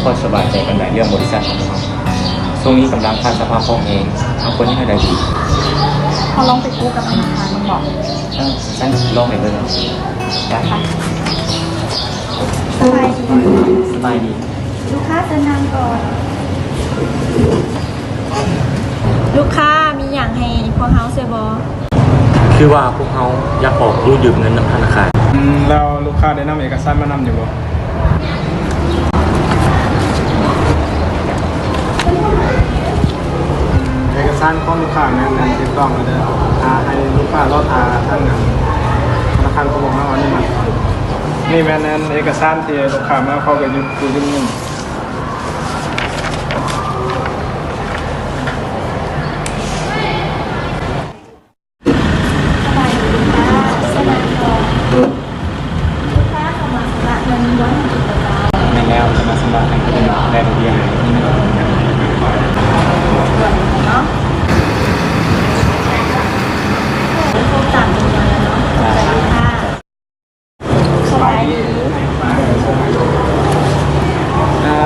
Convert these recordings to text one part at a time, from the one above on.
ค่อยสบายใจกันได้เรื่องบริษัทของเราช่วงนี้กำลังผ่านสภาพคล่องเองเอาคนนี้ให้ได้ดีเขาลองไปกู้กับธนาคารมันบอกฉันลองไปเลยนะได้สบายดีสบายดีลูกค้าเดินทางก่อนลูกค้ามีอย่างให้พวกเฮาเซบอคือว่าพวกเขาอยากออกกู้ยืมเงินธนาคารแล้วลูกค้าได้นำเอกสารมานำอยู่บ่เอกสารของลูกค้านั้นถูกต้องแล้วเด้อให้ลูกค้ารอทาท่านธนาคารเขาบอกมาว่านี่แม่นเอกสารที่ลูกค้ามาเขาก็ยืมเงินแล้วจะมาสมัครให้เป็นได้ระเบียบนี่นะ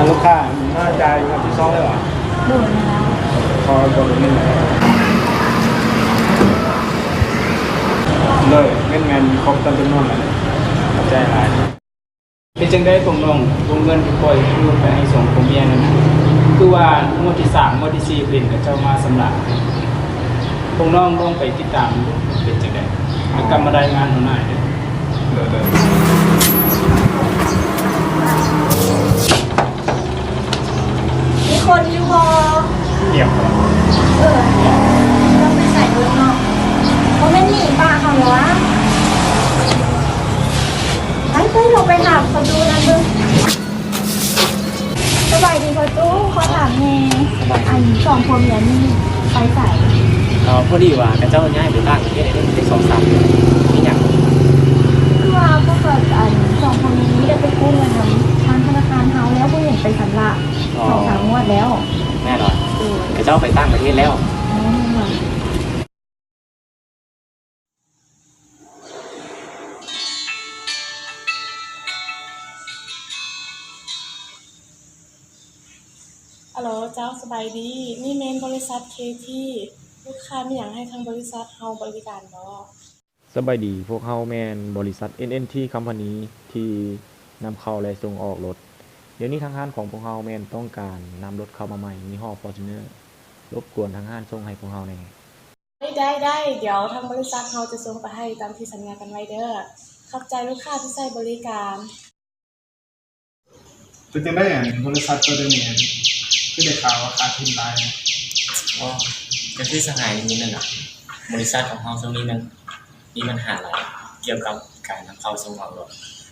ลูกค้าน่าจะอยู่ที่2เลยเหรอโดนแล้วพอโดนนี่เลยแม่นครบตามจำนวนเลยเข้าใจหลายเป็นจังได้ผมลงวงเงินที่ปล่อยลูกไปให้ส่งผมเมียนั่นคือว่างวดที่3งวดที่4เป็นกับเจ้ามาสำหรับพวกน้องลงไปติดตามเป็นจังได้แล้วกลับมาได้งานหัวหน้าเด้อมีคนอยู่พอเดี๋ยวต้องไปใส่ด้วยเนาะเขาไม่หนีป้าเขาเหรอไปเราไปถามเขาดูนะมึงสบายดีพอตู้เขาถามแม่อัน2คนเนี่ยนี่ไปใส่พอดีว่ากระเจ้าย้ายไปต่างประเทศได้2-3 เดือนนี่อย่างคือว่าก็เกิดอัน2คนนี้ได้ไปกู้เงินทางธนาคารเฮาแล้วผู้เห็นไปสำละ2-3 งวดแล้วแม่หรอกระเจ้าไปต่างประเทศแล้วฮัลโหลเจ้าสบายดีนี่เมนบริษัทเคที่ลูกค้ามีอย่างให้ทางบริษัทเฮาบริการบ่สบายดีพวกเฮาแมนบริษัท NNT Company ที่นำเข้าและส่งออกรถเดี๋ยวนี้ทางห้างของพวกเฮาแมนต้องการนำรถเข้ามาใหม่ยี่ห้อ Fortuner รบกวนทางห้างส่งให้พวกเฮาแน่ได้เดี๋ยวทางบริษัทเฮาจะส่งไปให้ตามที่สัญญากันไว้เด้อขอบใจลูกค้าที่ใช้บริการเป็นจังได้บริษัทตัวเดียวนี้คือได้ข่าวว่าขาดทุนหลายก็คือสหายนิดนึงบริษัทของเฮาช่วงนี้นั้นมีปัญหาหลายเกี่ยวกับการนำเข้าส่งออกรถ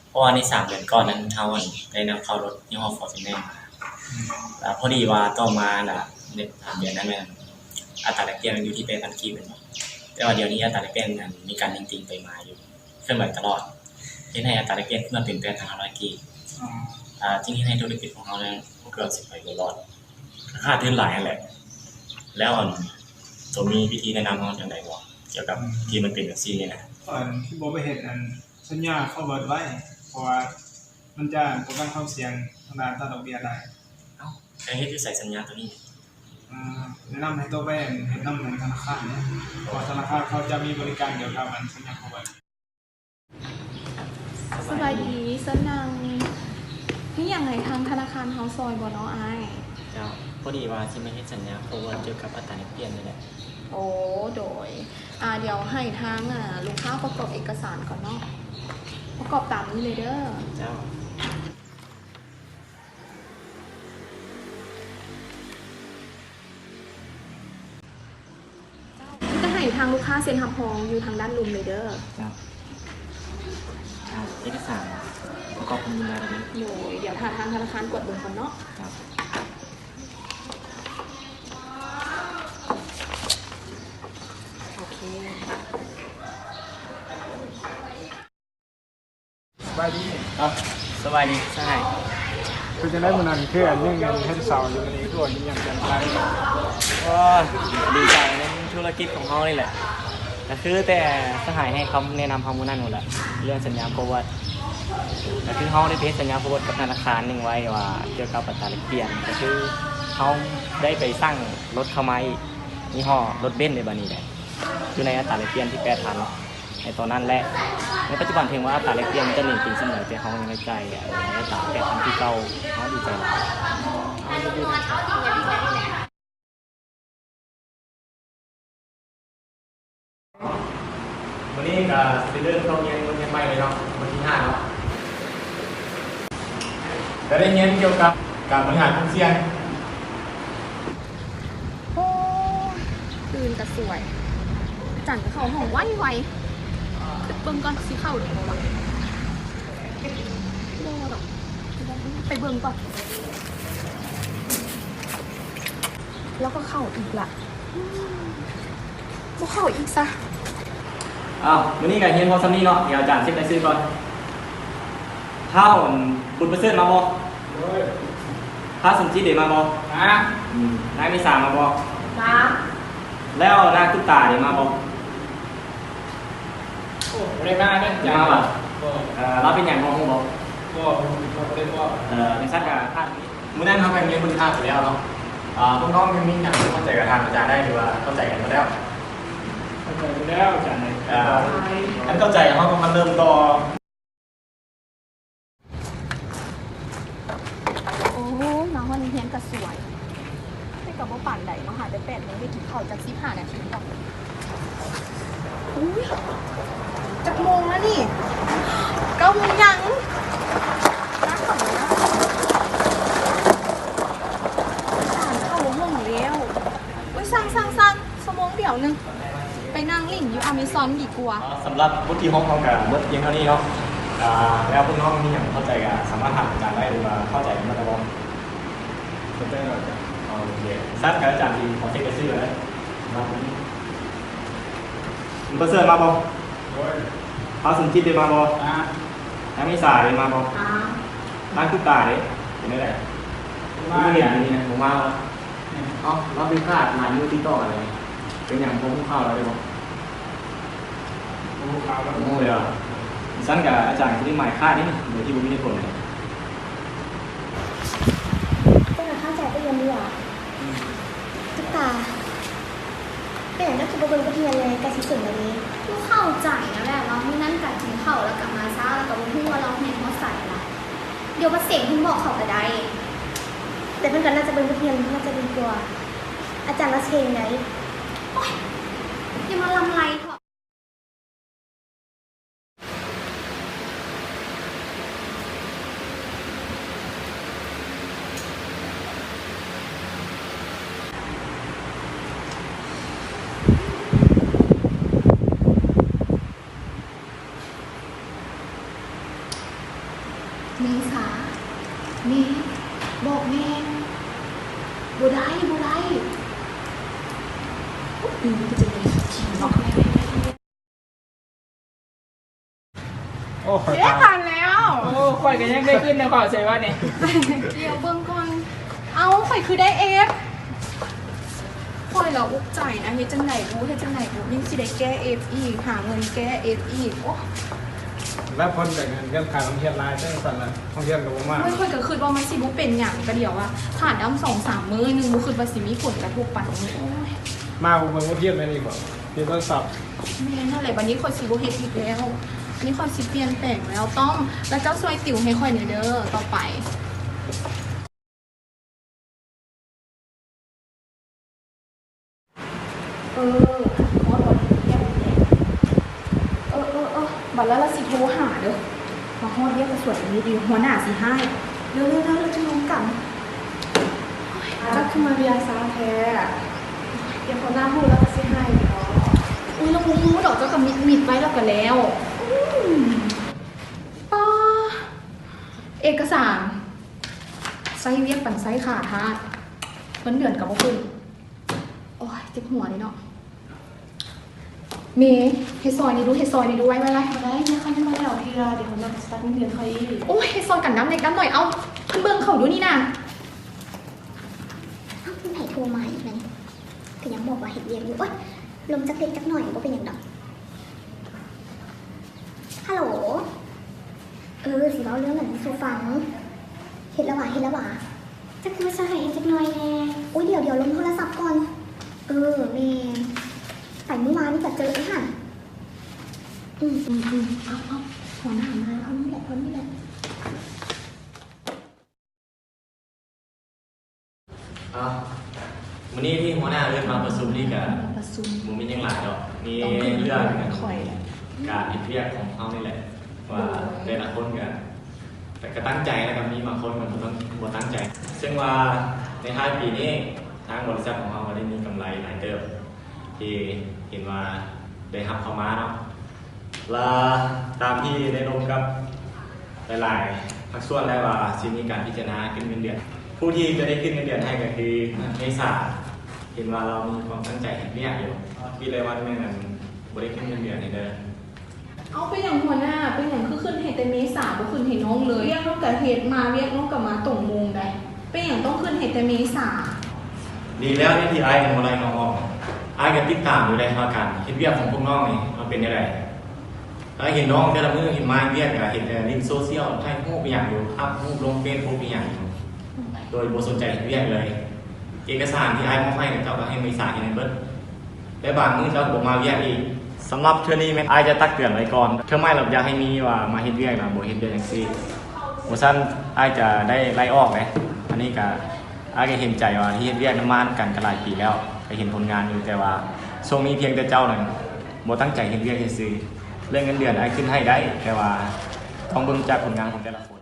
เพราะว่าใน3 เดือนก่อนนั้นเฮาได้นำเข้ารถยี่ห้อ Fortuner แล้วพอดีว่าต่อมาน่ะใน3 เดือนนั้นอัตราแลกเปลี่ยนมันอยู่ที่8,000 กีบแต่ว่าเดี๋ยวนี้อัตราแลกเปลี่ยนนั้นมีการติงไปมาอยู่เคลื่อนไหวตลอดเฮ็ดให้อัตราแลกเปลี่ยนขึ้นมาเป็น 8,500 กีบจริงๆในธุรกิจของเฮานั้นเกือบ10 ไปกว่ารอดค่าทุนหลายนั่นแหละแล้วตัวมีวิธีแนะนำเฮาจังได๋บ่เกี่ยวกับที่มันเป็นจังซี่นี่นะที่บ่ไปเฮ็ดสัญญาเข้าเบิดไว้เพราะว่ามันจะป้องกันความเสี่ยงทางด้านดอกเบี้ยได้แต่เฮ็ดที่ใส่สัญญาตัวนี้แนะนำให้ตัวแบงค์เฮ็ดนำธนาคารเนี่ยเพราะธนาคารเขาจะมีบริการเกี่ยวกับสัญญาเข้าเบิดสบายดีสนังนี่อย่างไรทางธนาคารเฮาซอยบ่เนาะอ้ายเจ้าพอดีว่าสิมาเฮ็ดสัญญาเพราะว่าเกี่ยวกับอัตราแลกเปลี่ยนนี่แหละโอ้โดยเดี๋ยวให้ทางลูกค้าประกอบเอกสารก่อนเนาะประกอบตามนี้เลยเด้อเจ้าจะให้ทางลูกค้าเซ็นรับรองอยู่ทางด้านลุมเลยเด้อเจ้าเอกสารประกอบมีอะไรบ้างโดยเดี๋ยวทางธนาคารกดเบอร์ก่อนเนาะสบายดีสบายดีใช่คือจะได้มันนั่นคือเรื่องเงินให้สาวอยู่ในนี้ด้วยยังจังไรก็ดีใจในธุรกิจของเขานี่แหละแต่คือแต่สหายให้คำแนะนำคำนั้นหมดแหละเรื่องสัญญาโปรวัติ ก็คือเขาได้ไปเฮ็ดสัญญาโปรโมทกับธนาคารหนึ่งไว้ว่าเกี่ยวกับอัตราแลกเปลี่ยนก็คือเขาได้ไปสร้างรถเข้ามาอีกยี่ห้อรถเบนซ์ในบัดนี้แหละอยู่ในอัตราแลกเปลี่ยนที่8,000ในตอนนั้นแหละในปัจจุบันถึงว่าอัตราแลกเปลี่ยนมันจะหนีจริงเสมอแต่เขายังไม่ใจในอัตรา8,000ที่เก่าเขาดีใจหลายวันนี้ก็จะเริ่มเข้าเรียนวันใหม่เลยเนาะวันที่5เนาะจะได้เรียนเกี่ยวกับการบริหารความเสี่ยง โอ้ตื่นแต่สวย จันกับเขาห้องไวไวขึ้นเบิ่งก่อนสิเข้าเดี๋ยวบ่วะบ่ดอกไปเบิ่งก่อน แล้วก็เข้าอีกละบ่เข้าอีกซะ อ้าววันนี้ก็เรียนพอซัมนี่เนาะเดี๋ยวอาจารย์เช็ครายชื่อก่อนเท่าบุญประเสริฐมาบ่พระสมจิตเดี๋ยวมาบ่นายมีสามมาบ่ มา แล้วนางตุ๊กตาเดี๋ยวมาบ่ โอ้ไม่ได้มาเนี่ย จะมาบ่เราเป็นอย่างมองบ่ ก็ได้ก็ ในสักการพลาดนี้ มื่อนั้นทำการเรียนคุณค่าไปแล้วเนาะพวกน้องยังมีอย่างเข้าใจกับทางอาจารย์ได้หรือว่าเข้าใจกันมาแล้ว เข้าใจไปแล้วอาจารย์ อันเข้าใจเขาก็มาเริ่มต่อ โอ้น้องวันนี้เรียนก็สวยให้กับว่าปั่นใดมาหาได้8 โมงได้กินข้าวจาก15 นาทีก่อนอุ้ยจากโมงแล้วนี่9 โมงยังน่าขำนะอ่านเข้าห้องแล้วอุ้ยสั่งชั่วโมงเดียวนึงไปนั่งลิ่นอยู่อเมซอนดีกว่า สำหรับวุฒิห้องเขากับวุฒิเพียงเท่านี้เนาะแล้วพวกน้องมีอย่างเข้าใจกันสามารถถามอาจารย์ได้หรือว่าเข้าใจกันมาแล้ว เข้าใจแล้วจ้ะ โอเคซัดกับอาจารย์ดีขอเช็ครายชื่อเลยคุณประเสริฐมาบ่ โอ้ย พระสมจิตเดี๋ยวมาบ่ อ่ะ นายมีสาเดี๋ยวมาบ่นางตุ๊กตาเดี๋ยวเห็นได้ไหม มา ไม่ เนี่ เห็ ย นนี่นะผมมาอ๋อเราเป็นพลาดนายมือที่ต่ออะไรเป็นอย่างผมเข้าเราได้บ่ โอ้ข่าวแล้ว โอ้เลยอ่ะสั้นกับอาจารย์ที่หมายค่านี่โดยที่ผมไม่ได้ผลเลย ก็มาเข้าใจก็ยังดีอ่ะตุ๊กตาเป็นอย่างนักจุบเบิงก็เทียนเลยการสิส่วนแบบนี้ กูเข้าใจแล้วแหละว่ามื่อนั้นกัดกินข้าวแล้วกลับมาซ่าแล้วก็บอกว่าเราเห็นเขาใส่ละเดี๋ยวมาเสียงคุณบอกเขาก็ได้ แต่เป็นกันน่าจะเบิงก็เทียนน่าจะดีกว่า อาจารย์รัชเชงไหน อย่ามาลำไรเถอะ เมษาเมบอกแม่บ่ได้ปีนี้ก็จะเป็นทีมบอกแม่ โอ้ข่อย เอ๊ะผ่านแล้ว โอ้ข่อยกันยังได้ขึ้นนะข่อยใส่ว่าเนี่ย เดี๋ยวเบิ่งก่อน เอาข่อยคือได้เอฟข่อยเราอุกใจนะเฮ็ดจังไหนรู้ยังสิได้แก้เอฟอีกหาเงินแก้เอฟอีกโอ้ แล้วคนแต่งงานกันขาดของเทียนลายเจ้าสันละของเทียนกับผมมาก ไม่ค่อยก็คือว่ามันสิบ่เป็นอย่างก็เดียวว่าผ่านน้ำ2-3 มื้อนึงบ่คือว่าสิมีผลกระทบปานนี้โอ้ย มาผมเป็นว่าเทียนไม่ดีกว่าเทียนต้องสับ แม่นั่นแหละวันนี้ข่อยสิบ่เฮ็ดอีกแล้วอันนี้ข่อยสิเปลี่ยนแปลงแล้วต้องแล้วเจ้าช่วยติวให้ข่อยหน่อยเด้อต่อไปโอ้ยวันนี้เนี่ยบัดแล้วเราสิโทรหาเด้อมาฮอดเรียกกระสวยนี้ดีหัวหน้าสิให้เร็วๆเราจะลงกันก็คือมาเรียนซาแท้เดี๋ยวเขาหน้าพูดแล้วก็สิให้อุ้ยเราพูดดอกเจ้ากับมิดไว้แล้วกันแล้วป้าเอกสารไซเวียกปั่นไซขาทาดเงินเดือนกับพวกคุณโอ้ยเจ็บหัวเลยเนาะเมย์เฮซอยนี่ดูไว้ไว้ไร ได้เนี่ยเขาไม่มาแล้วทีละเดี๋ยวเราสตาร์ทเรียนเขาอีก โอ้ยเฮซอยกันน้ำเล็กน้ำหน่อยเอาขึ้นเบิ้งเขาดูนี่นะ ที่ไหนโทรมาอีกไหมก็ยังบอกว่าเห็นเรียนอยู่โอ๊ยลมจักเล็กจักหน่อยก็เป็นอย่างดอกฮัลโหล สิเล่าเรื่องนั้นให้สู่ฟังเห็นแล้วหวะจะคือสหายจักหน่อยแน่อุ้ยเดี๋ยวลงโทรศัพท์ก่อนแม่ไปเมื่อวานนี่ก็เจอไอ้ห่าเอาหัวหน้ามาเอานี่แหละ วันนี้ที่หัวหน้าเรียกมาประชุมนี่กับ ประชุม มึงมียังหลายดอกมี ต้องเป็น เรื่อง ข่อยแหละ การอิทธิพลของเขานี่แหละ ว่าแต่ละคนกันแต่ก็ตั้งใจแล้วก็มีบางคนมันต้องบ่ตั้งใจ ซึ่งว่าใน5 ปีนี้ทางบริษัทของเราได้มีกำไรหลายเติบที่เห็นว่าได้รับเข้ามาเนาะและตามที่ได้ลงกับหลายๆภาคส่วนแล้วว่าสิมีการพิจารณาขึ้นเงินเดือนผู้ที่จะได้ขึ้นเงินเดือนให้ก็คือเมษาเห็นว่าเรามีความตั้งใจเห็นเนี่ยอยู่พี่เลยว่าแม่นั้นบ่ได้ขึ้นเงินเดือนให้เด้อ เอาไปอย่างหัวหน้าไปอย่างคือขึ้นเหตุแต่เมษาบ่ขึ้นเหตุน้องเลยเรียกน้องกับเหตุมาเรียกน้องกับมาตรงมงได้ไปอย่างต้องขึ้นเหตุแต่เมษา ดีแล้วนี่ที่ไอ้ของอะไรน้องไอ้กันติดตามอยู่ในภาคการเห็นเวียกของพวกน้องนี่มันเป็นยังไงไอ้เห็นน้องแต่ละมือเห็นไม้เวียกกับเห็นลิงก์โซเชียลใช้รูปอย่างอยู่ภาพรูปลงเฟซบุ๊กอย่างอยู่โดยบ่สนใจเห็นเวียกเลย เอกสารที่ไอ้มอบให้เจ้าก็ให้เมษาเห็นเบิดและบางมือเจ้าบอกมาเวียกอีกสำหรับเทื่อนี้ไอ้จะตักเตือนไว้ก่อนเทื่อไม่เราอยากให้มีว่ามาเห็นเวียกนะบ่เห็นเดือนจังซี่บ่ซั่นไอ้จะได้ไล่ออกเลยอันนี้ก็ไอ้ก็เห็นใจว่าที่เห็นเวียกนำมากันก็หลายปีแล้วก็เห็นผลงานอยู่แต่ว่าช่วงนี้เพียงแต่เจ้านั้นบ่ตั้งใจเห็นเวียกซื่อเรื่องเงินเดือนไอ้ขึ้นให้ได้แต่ว่าต้องเบิ่งจากผลงานของแต่ละคน